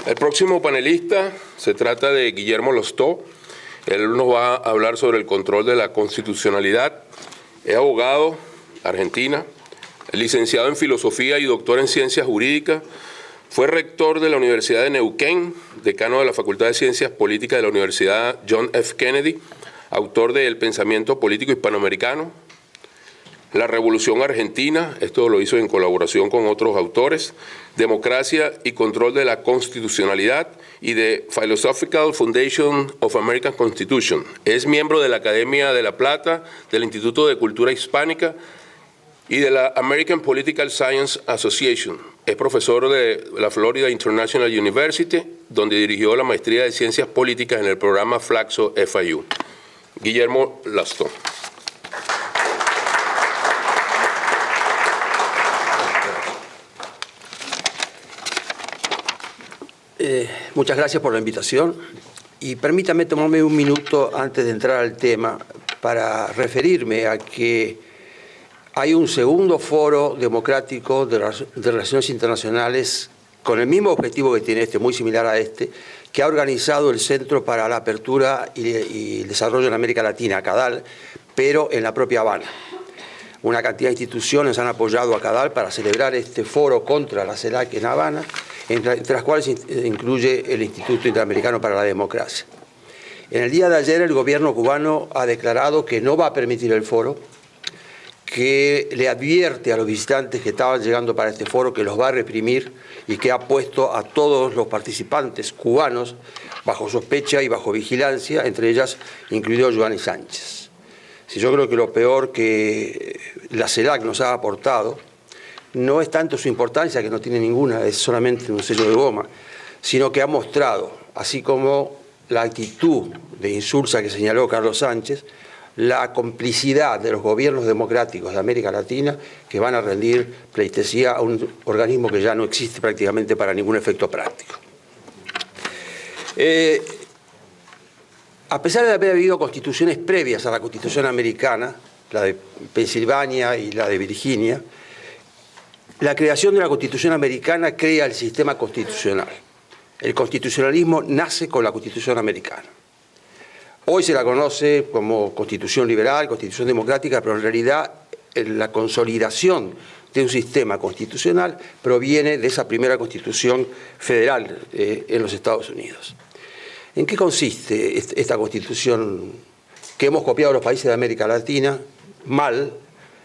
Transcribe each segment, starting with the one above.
El próximo panelista se trata de Guillermo Lostó. Él nos va a hablar sobre el control de la constitucionalidad. Es abogado, Argentina, licenciado en filosofía y doctor en ciencias jurídicas. Fue rector de la Universidad de Neuquén, decano de la Facultad de Ciencias Políticas de la Universidad John F. Kennedy, autor de El pensamiento político hispanoamericano, La Revolución Argentina, esto lo hizo en colaboración con otros autores, Democracia y Control de la Constitucionalidad, y de Philosophical Foundation of American Constitution. Es miembro de la Academia de La Plata, del Instituto de Cultura Hispánica y de la American Political Science Association. Es profesor de la Florida International University, donde dirigió la maestría de Ciencias Políticas en el programa Flaxo FIU. Guillermo Lostó. Muchas gracias por la invitación y permítame tomarme un minuto antes de entrar al tema para referirme a que hay un segundo foro democrático de relaciones internacionales con el mismo objetivo que tiene este, muy similar a este, que ha organizado el Centro para la Apertura y el Desarrollo en América Latina, CADAL, pero en la propia Habana. Una cantidad de instituciones han apoyado a CADAL para celebrar este foro contra la CELAC en Habana, entre las cuales incluye el Instituto Interamericano para la Democracia. En el día de ayer el gobierno cubano ha declarado que no va a permitir el foro, que le advierte a los visitantes que estaban llegando para este foro que los va a reprimir y que ha puesto a todos los participantes cubanos bajo sospecha y bajo vigilancia, entre ellas incluido Giovanni Sánchez. Si yo creo que lo peor que la CELAC nos ha aportado no es tanto su importancia, que no tiene ninguna, es solamente un sello de goma, sino que ha mostrado, así como la actitud de insulsa que señaló Carlos Sánchez, la complicidad de los gobiernos democráticos de América Latina que van a rendir pleitesía a un organismo que ya no existe prácticamente para ningún efecto práctico. A pesar de haber habido constituciones previas a la Constitución americana, la de Pensilvania y la de Virginia, la creación de la Constitución americana crea el sistema constitucional. El constitucionalismo nace con la Constitución americana. Hoy se la conoce como Constitución liberal, Constitución democrática, pero en realidad la consolidación de un sistema constitucional proviene de esa primera Constitución federal en los Estados Unidos. ¿En qué consiste esta Constitución que hemos copiado los países de América Latina? Mal.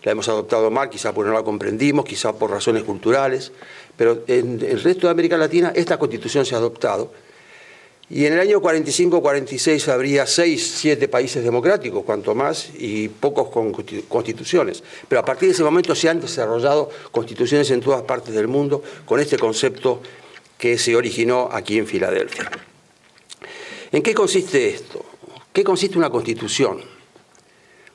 La hemos adoptado mal, quizá porque no la comprendimos, quizá por razones culturales, pero en el resto de América Latina esta Constitución se ha adoptado y en el año 45-46 habría 6-7 países democráticos, cuanto más, y pocos con constituciones. Pero a partir de ese momento se han desarrollado constituciones en todas partes del mundo con este concepto que se originó aquí en Filadelfia. ¿En qué consiste esto? ¿Qué consiste una constitución?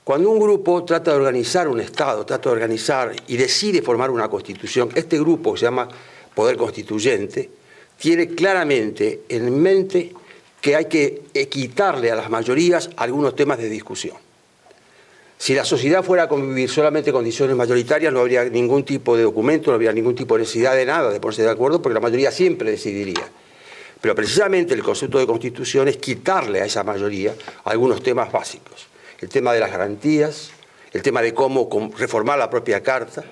Cuando un grupo trata de organizar un Estado, trata de organizar y decide formar una constitución, este grupo, que se llama Poder Constituyente, tiene claramente en mente que hay que quitarle a las mayorías algunos temas de discusión. Si la sociedad fuera a convivir solamente con condiciones mayoritarias, no habría ningún tipo de documento, no habría ningún tipo de necesidad de nada, de ponerse de acuerdo, porque la mayoría siempre decidiría. Pero precisamente el concepto de constitución es quitarle a esa mayoría algunos temas básicos. El tema de las garantías, el tema de cómo reformar la propia Carta,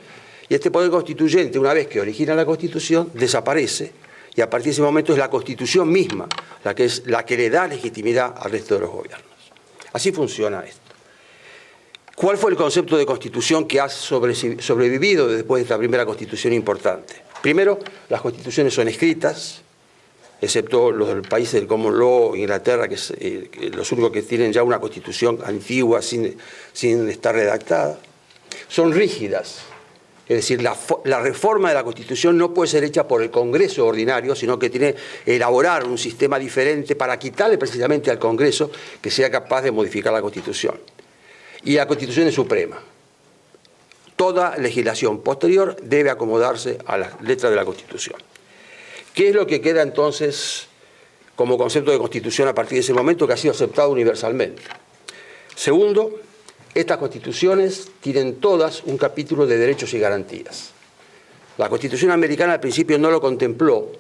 y este poder constituyente, una vez que origina la Constitución, desaparece, y a partir de ese momento es la Constitución misma la que le da legitimidad al resto de los gobiernos. Así funciona esto. ¿Cuál fue el concepto de Constitución que ha sobrevivido después de esta primera Constitución importante? Primero, las Constituciones son escritas, excepto los del país del Common Law, Inglaterra, que es los únicos que tienen ya una constitución antigua sin estar redactada. Son rígidas, es decir, la reforma de la Constitución no puede ser hecha por el Congreso ordinario, sino que tiene que elaborar un sistema diferente para quitarle precisamente al Congreso que sea capaz de modificar la Constitución. Y la Constitución es suprema. Toda legislación posterior debe acomodarse a la letra de la Constitución. ¿Qué es lo que queda entonces como concepto de constitución a partir de ese momento que ha sido aceptado universalmente? Segundo, estas constituciones tienen todas un capítulo de derechos y garantías. La Constitución americana al principio no lo contempló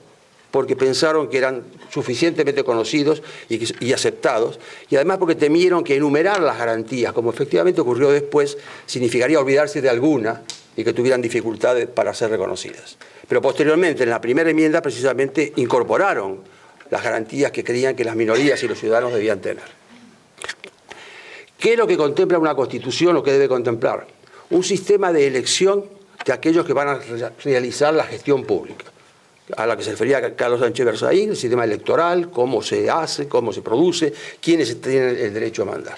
porque pensaron que eran suficientemente conocidos y aceptados, y además porque temieron que enumerar las garantías, como efectivamente ocurrió después, significaría olvidarse de alguna y que tuvieran dificultades para ser reconocidas. Pero posteriormente, en la primera enmienda, precisamente incorporaron las garantías que creían que las minorías y los ciudadanos debían tener. ¿Qué es lo que contempla una Constitución o qué debe contemplar? Un sistema de elección de aquellos que van a realizar la gestión pública, a la que se refería Carlos Sánchez Berzaín, el sistema electoral, cómo se hace, cómo se produce, quiénes tienen el derecho a mandar.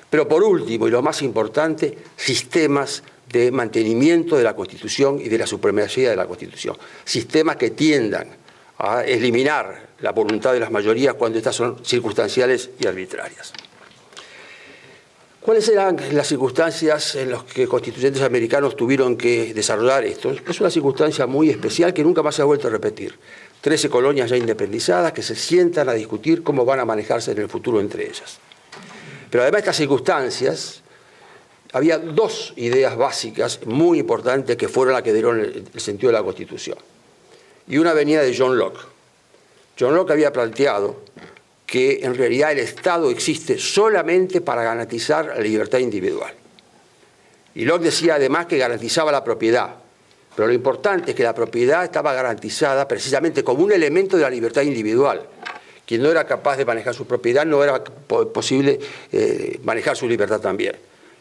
Pero por último, y lo más importante, sistemas de mantenimiento de la Constitución y de la supremacía de la Constitución. Sistemas que tiendan a eliminar la voluntad de las mayorías cuando estas son circunstanciales y arbitrarias. ¿Cuáles eran las circunstancias en las que constituyentes americanos tuvieron que desarrollar esto? Es una circunstancia muy especial que nunca más se ha vuelto a repetir. 13 colonias ya independizadas que se sientan a discutir cómo van a manejarse en el futuro entre ellas. Pero además de estas circunstancias, había dos ideas básicas muy importantes que fueron las que dieron el sentido de la Constitución. Y una venía de John Locke. John Locke había planteado que en realidad el Estado existe solamente para garantizar la libertad individual. Y Locke decía además que garantizaba la propiedad, pero lo importante es que la propiedad estaba garantizada precisamente como un elemento de la libertad individual. Quien no era capaz de manejar su propiedad no era posible manejar su libertad también.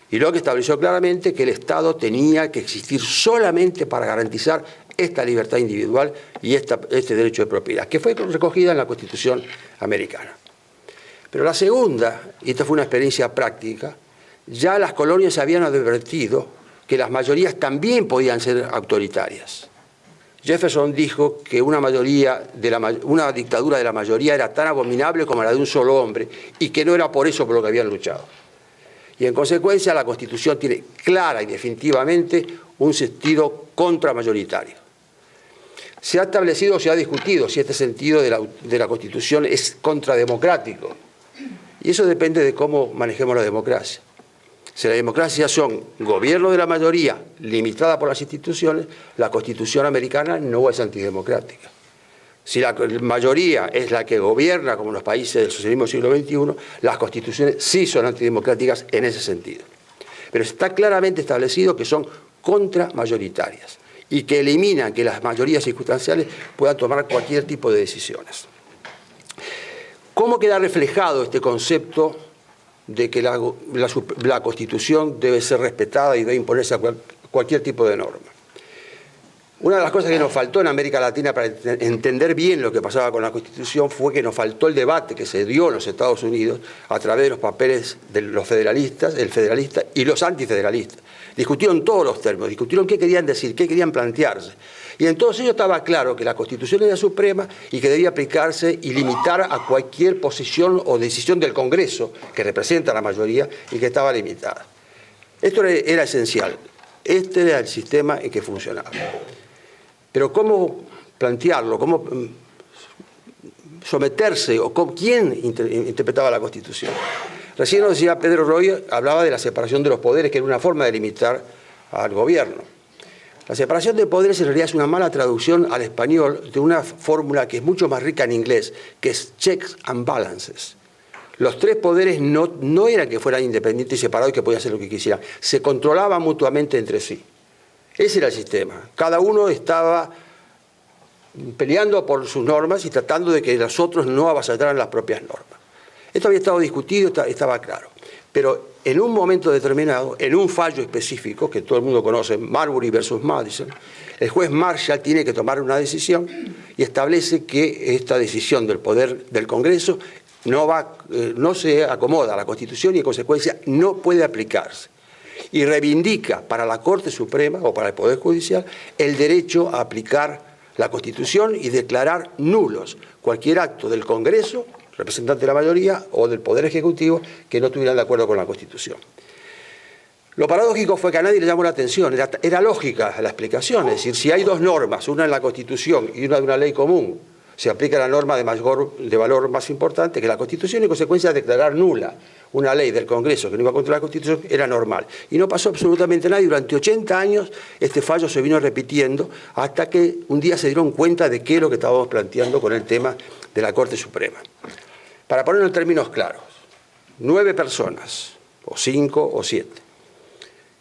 Y Locke estableció claramente que el Estado tenía que existir solamente para garantizar esta libertad individual y este derecho de propiedad, que fue recogida en la Constitución americana. Pero la segunda, y esta fue una experiencia práctica, ya las colonias habían advertido que las mayorías también podían ser autoritarias. Jefferson dijo que una dictadura de la mayoría era tan abominable como la de un solo hombre y que no era por eso por lo que habían luchado. Y en consecuencia la Constitución tiene clara y definitivamente un sentido contramayoritario. Se ha establecido, se ha discutido si este sentido de la Constitución es contrademocrático. Y eso depende de cómo manejemos la democracia. Si la democracia son gobierno de la mayoría limitada por las instituciones, la Constitución americana no es antidemocrática. Si la mayoría es la que gobierna, como en los países del socialismo del siglo XXI, las constituciones sí son antidemocráticas en ese sentido. Pero está claramente establecido que son contramayoritarias y que eliminan que las mayorías circunstanciales puedan tomar cualquier tipo de decisiones. ¿Cómo queda reflejado este concepto de que la Constitución debe ser respetada y debe imponerse a cualquier tipo de norma? Una de las cosas que nos faltó en América Latina para entender bien lo que pasaba con la Constitución fue que nos faltó el debate que se dio en los Estados Unidos a través de los papeles de los federalistas, el federalista y los antifederalistas. Discutieron todos los términos, discutieron qué querían decir, qué querían plantearse. Y en todos ellos estaba claro que la Constitución era suprema y que debía aplicarse y limitar a cualquier posición o decisión del Congreso, que representa a la mayoría, y que estaba limitada. Esto era esencial. Este era el sistema en que funcionaba. Pero ¿cómo plantearlo? ¿Cómo someterse? ¿O quién interpretaba la Constitución? Recién nos decía Pedro Roy, hablaba de la separación de los poderes, que era una forma de limitar al gobierno. La separación de poderes en realidad es una mala traducción al español de una fórmula que es mucho más rica en inglés, que es checks and balances. Los tres poderes no eran que fueran independientes y separados y que podían hacer lo que quisieran. Se controlaban mutuamente entre sí. Ese era el sistema. Cada uno estaba peleando por sus normas y tratando de que los otros no avasallaran las propias normas. Esto había estado discutido, estaba claro. Pero en un momento determinado, en un fallo específico, que todo el mundo conoce, Marbury versus Madison, el juez Marshall tiene que tomar una decisión y establece que esta decisión del poder del Congreso no se acomoda a la Constitución y en consecuencia no puede aplicarse. Y reivindica para la Corte Suprema o para el Poder Judicial el derecho a aplicar la Constitución y declarar nulos cualquier acto del Congreso, representante de la mayoría, o del Poder Ejecutivo que no estuvieran de acuerdo con la Constitución. Lo paradójico fue que a nadie le llamó la atención, era lógica la explicación, es decir, si hay dos normas, una en la Constitución y una de una ley común, se aplica la norma de valor más importante, que la Constitución, y en consecuencia declarar nula una ley del Congreso que no iba contra la Constitución era normal. Y no pasó absolutamente nada, y durante 80 años este fallo se vino repitiendo hasta que un día se dieron cuenta de qué es lo que estábamos planteando con el tema de la Corte Suprema. Para ponerlo en términos claros, 9 personas, o 5 o 7,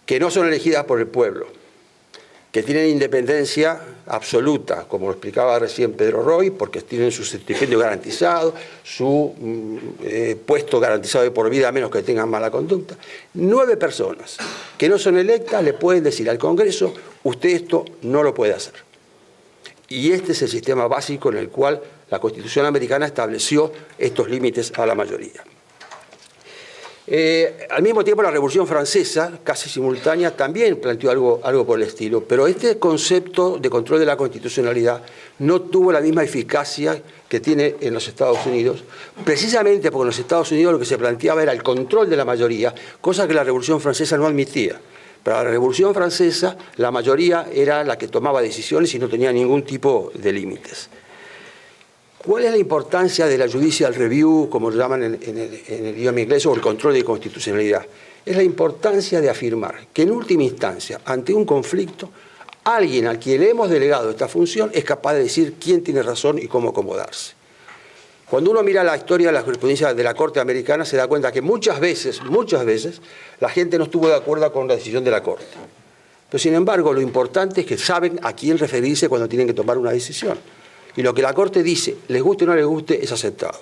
que no son elegidas por el pueblo, que tienen independencia absoluta, como lo explicaba recién Pedro Roy, porque tienen su stipendio garantizado, su puesto garantizado de por vida, a menos que tengan mala conducta. 9 personas que no son electas le pueden decir al Congreso, usted esto no lo puede hacer. Y este es el sistema básico en el cual la Constitución americana estableció estos límites a la mayoría. Al mismo tiempo, la Revolución Francesa, casi simultánea, también planteó algo por el estilo, pero este concepto de control de la constitucionalidad no tuvo la misma eficacia que tiene en los Estados Unidos, precisamente porque en los Estados Unidos lo que se planteaba era el control de la mayoría, cosa que la Revolución Francesa no admitía. Para la Revolución Francesa, la mayoría era la que tomaba decisiones y no tenía ningún tipo de límites. ¿Cuál es la importancia de la judicial review, como lo llaman en el idioma inglés, o el control de constitucionalidad? Es la importancia de afirmar que en última instancia, ante un conflicto, alguien al quien le hemos delegado esta función es capaz de decir quién tiene razón y cómo acomodarse. Cuando uno mira la historia de la jurisprudencia de la Corte americana, se da cuenta que muchas veces, la gente no estuvo de acuerdo con la decisión de la Corte. Pero sin embargo, lo importante es que saben a quién referirse cuando tienen que tomar una decisión. Y lo que la Corte dice, les guste o no les guste, es aceptado.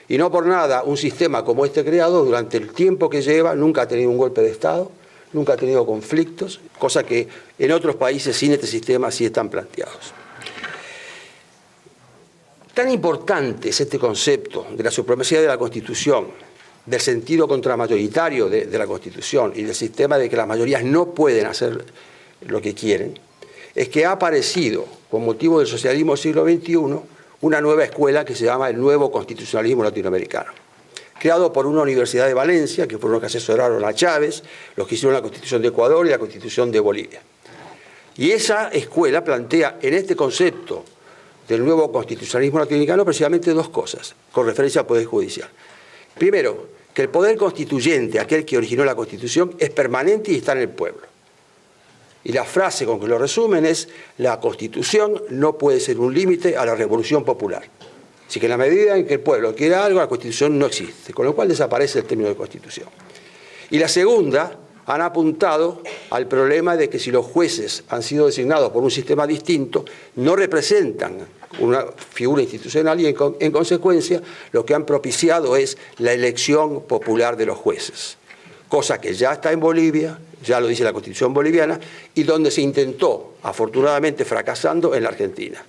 Y no por nada, un sistema como este creado, durante el tiempo que lleva, nunca ha tenido un golpe de Estado, nunca ha tenido conflictos, cosa que en otros países sin este sistema sí están planteados. Tan importante es este concepto de la supremacía de la Constitución, del sentido contramayoritario de la Constitución y del sistema de que las mayorías no pueden hacer lo que quieren, es que ha aparecido, con motivo del socialismo del siglo XXI, una nueva escuela que se llama el nuevo constitucionalismo latinoamericano, creado por una universidad de Valencia, que fueron los que asesoraron a Chávez, los que hicieron la Constitución de Ecuador y la Constitución de Bolivia. Y esa escuela plantea en este concepto del nuevo constitucionalismo latinoamericano precisamente dos cosas, con referencia al Poder Judicial. Primero, que el poder constituyente, aquel que originó la Constitución, es permanente y está en el pueblo. Y la frase con que lo resumen es: la Constitución no puede ser un límite a la revolución popular. Así que en la medida en que el pueblo quiera algo, la Constitución no existe, con lo cual desaparece el término de Constitución. Y la segunda, han apuntado al problema de que si los jueces han sido designados por un sistema distinto, no representan una figura institucional y en consecuencia lo que han propiciado es la elección popular de los jueces, cosa que ya está en Bolivia, ya lo dice la Constitución boliviana, y donde se intentó, afortunadamente fracasando, en la Argentina.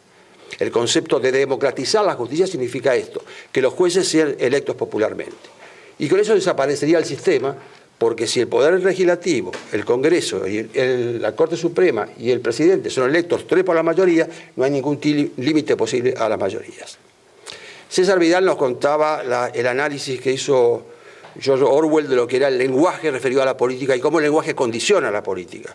El concepto de democratizar la justicia significa esto, que los jueces sean electos popularmente. Y con eso desaparecería el sistema, porque si el Poder Legislativo, el Congreso, y la Corte Suprema y el Presidente son electos 3 por la mayoría, no hay ningún límite posible a las mayorías. César Vidal nos contaba el análisis que hizo George Orwell de lo que era el lenguaje referido a la política y cómo el lenguaje condiciona la política.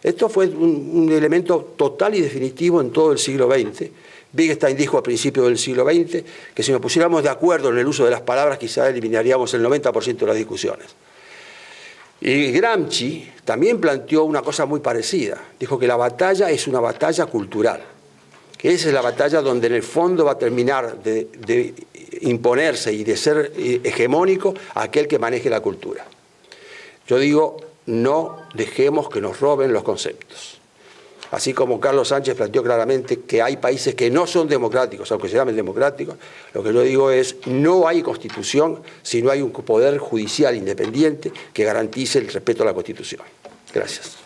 Esto fue un elemento total y definitivo en todo el siglo XX. Wittgenstein dijo a principios del siglo XX que si nos pusiéramos de acuerdo en el uso de las palabras, quizá eliminaríamos el 90% de las discusiones. Y Gramsci también planteó una cosa muy parecida. Dijo que la batalla es una batalla cultural, que esa es la batalla donde en el fondo va a terminar de imponerse y de ser hegemónico aquel que maneje la cultura. Yo digo, no dejemos que nos roben los conceptos. Así como Carlos Sánchez planteó claramente que hay países que no son democráticos, aunque se llamen democráticos, lo que yo digo es, no hay constitución si no hay un poder judicial independiente que garantice el respeto a la Constitución. Gracias.